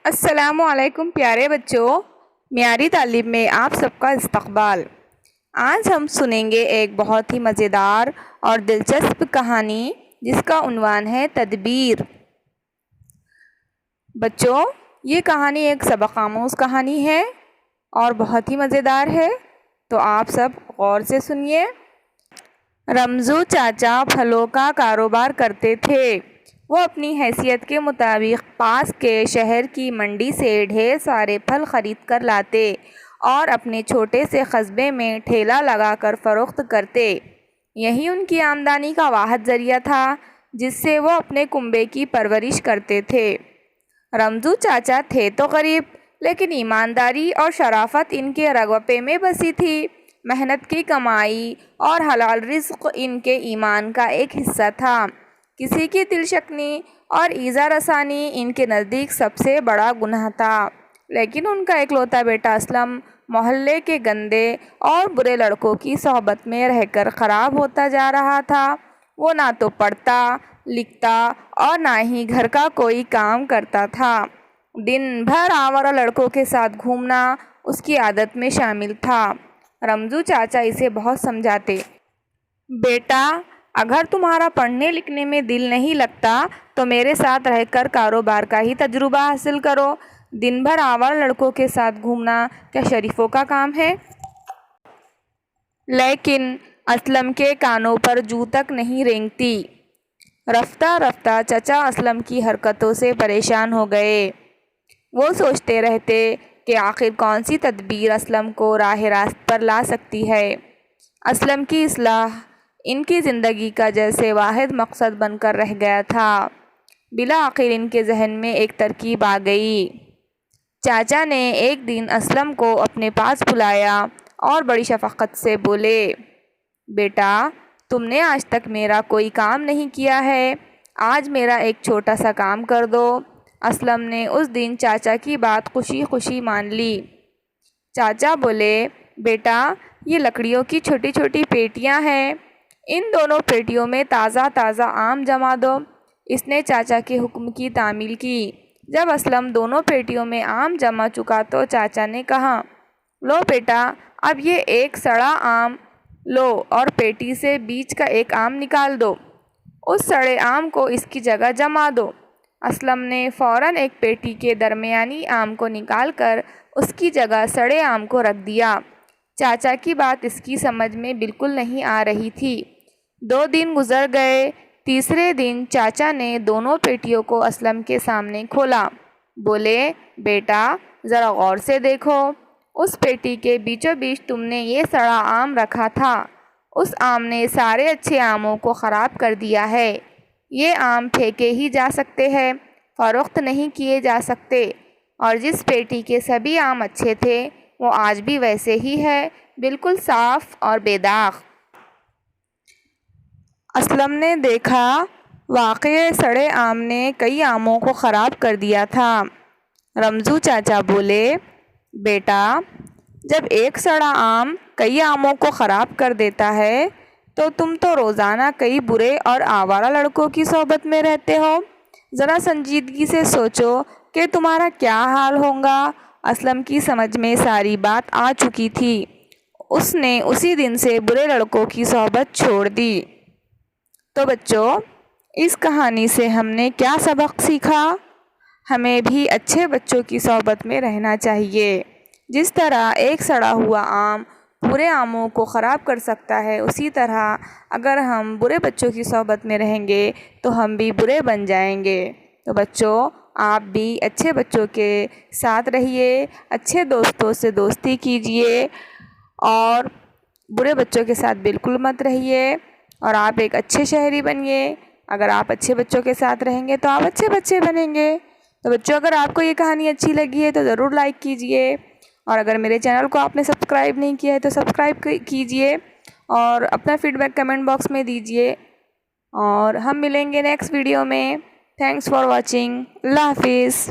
السلام علیکم پیارے بچوں، معیاری تعلیم میں آپ سب کا استقبال۔ آج ہم سنیں گے ایک بہت ہی مزیدار اور دلچسپ کہانی جس کا عنوان ہے تدبیر۔ بچوں، یہ کہانی ایک سبق آموز کہانی ہے اور بہت ہی مزیدار ہے، تو آپ سب غور سے سنیے۔ رمزو چاچا پھلوں کا کاروبار کرتے تھے۔ وہ اپنی حیثیت کے مطابق پاس کے شہر کی منڈی سے ڈھیر سارے پھل خرید کر لاتے اور اپنے چھوٹے سے قصبے میں ٹھیلا لگا کر فروخت کرتے۔ یہی ان کی آمدنی کا واحد ذریعہ تھا جس سے وہ اپنے کنبے کی پرورش کرتے تھے۔ رمزو چاچا تھے تو غریب، لیکن ایمانداری اور شرافت ان کے رگوپے میں بسی تھی۔ محنت کی کمائی اور حلال رزق ان کے ایمان کا ایک حصہ تھا۔ کسی کی دل شکنی اور ایذا رسانی ان کے نزدیک سب سے بڑا گناہ تھا۔ لیکن ان کا اکلوتا بیٹا اسلم محلے کے گندے اور برے لڑکوں کی صحبت میں رہ کر خراب ہوتا جا رہا تھا۔ وہ نہ تو پڑھتا لکھتا اور نہ ہی گھر کا کوئی کام کرتا تھا۔ دن بھر آوارہ لڑکوں کے ساتھ گھومنا اس کی عادت میں شامل تھا۔ رمزو چاچا اسے بہت سمجھاتے، بیٹا اگر تمہارا پڑھنے لکھنے میں دل نہیں لگتا تو میرے ساتھ رہ کر کاروبار کا ہی تجربہ حاصل کرو۔ دن بھر آوارہ لڑکوں کے ساتھ گھومنا کیا شریفوں کا کام ہے؟ لیکن اسلم کے کانوں پر جوں تک نہیں رینگتی۔ رفتہ رفتہ چچا اسلم کی حرکتوں سے پریشان ہو گئے۔ وہ سوچتے رہتے کہ آخر کون سی تدبیر اسلم کو راہ راست پر لا سکتی ہے۔ اسلم کی اصلاح ان کی زندگی کا جیسے واحد مقصد بن کر رہ گیا تھا۔ بالآخر ان کے ذہن میں ایک ترکیب آ گئی۔ چاچا نے ایک دن اسلم کو اپنے پاس بلایا اور بڑی شفقت سے بولے، بیٹا تم نے آج تک میرا کوئی کام نہیں کیا ہے، آج میرا ایک چھوٹا سا کام کر دو۔ اسلم نے اس دن چاچا کی بات خوشی خوشی مان لی۔ چاچا بولے، بیٹا یہ لکڑیوں کی چھوٹی چھوٹی پیٹیاں ہیں، ان دونوں پیٹیوں میں تازہ تازہ آم جما دو۔ اس نے چاچا کے حکم کی تعمیل کی۔ جب اسلم دونوں پیٹیوں میں آم جما چکا تو چاچا نے کہا، لو بیٹا اب یہ ایک سڑا آم لو اور پیٹی سے بیچ کا ایک آم نکال دو، اس سڑے آم کو اس کی جگہ جما دو۔ اسلم نے فوراً ایک پیٹی کے درمیانی آم کو نکال کر اس کی جگہ سڑے آم کو رکھ دیا۔ چاچا کی بات اس کی سمجھ میں بالکل نہیں آ رہی تھی۔ 2 دن گزر گئے۔ تیسرے دن چاچا نے دونوں پیٹیوں کو اسلم کے سامنے کھولا۔ بولے، بیٹا ذرا غور سے دیکھو، اس پیٹی کے بیچوں بیچ تم نے یہ سڑا آم رکھا تھا، اس آم نے سارے اچھے آموں کو خراب کر دیا ہے۔ یہ آم پھینکے ہی جا سکتے ہیں، فروخت نہیں کیے جا سکتے، اور جس پیٹی کے سبھی آم اچھے تھے وہ آج بھی ویسے ہی ہے، بالکل صاف اور بے داغ۔ اسلم نے دیکھا واقعی سڑے آم نے کئی آموں کو خراب کر دیا تھا۔ رمزو چاچا بولے، بیٹا جب ایک سڑا آم کئی آموں کو خراب کر دیتا ہے تو تم تو روزانہ کئی برے اور آوارہ لڑکوں کی صحبت میں رہتے ہو، ذرا سنجیدگی سے سوچو کہ تمہارا کیا حال ہوگا۔ اسلم کی سمجھ میں ساری بات آ چکی تھی۔ اس نے اسی دن سے برے لڑکوں کی صحبت چھوڑ دی۔ تو بچوں، اس کہانی سے ہم نے کیا سبق سیکھا؟ ہمیں بھی اچھے بچوں کی صحبت میں رہنا چاہیے۔ جس طرح ایک سڑا ہوا آم پورے آموں کو خراب کر سکتا ہے، اسی طرح اگر ہم برے بچوں کی صحبت میں رہیں گے تو ہم بھی برے بن جائیں گے۔ تو بچوں، آپ بھی اچھے بچوں کے ساتھ رہیے، اچھے دوستوں سے دوستی کیجیے اور برے بچوں کے ساتھ بالکل مت رہیے، اور آپ ایک اچھے شہری بنیے۔ اگر آپ اچھے بچوں کے ساتھ رہیں گے تو آپ اچھے بچے بنیں گے۔ تو بچوں، اگر آپ کو یہ کہانی اچھی لگی ہے تو ضرور لائک کیجیے، اور اگر میرے چینل کو آپ نے سبسکرائب نہیں کیا ہے تو سبسکرائب کیجیے، اور اپنا فیڈ بیک کمنٹ باکس میں دیجیے، اور ہم ملیں گے نیکسٹ ویڈیو میں۔ Thanks for watching. اللہ حافظ۔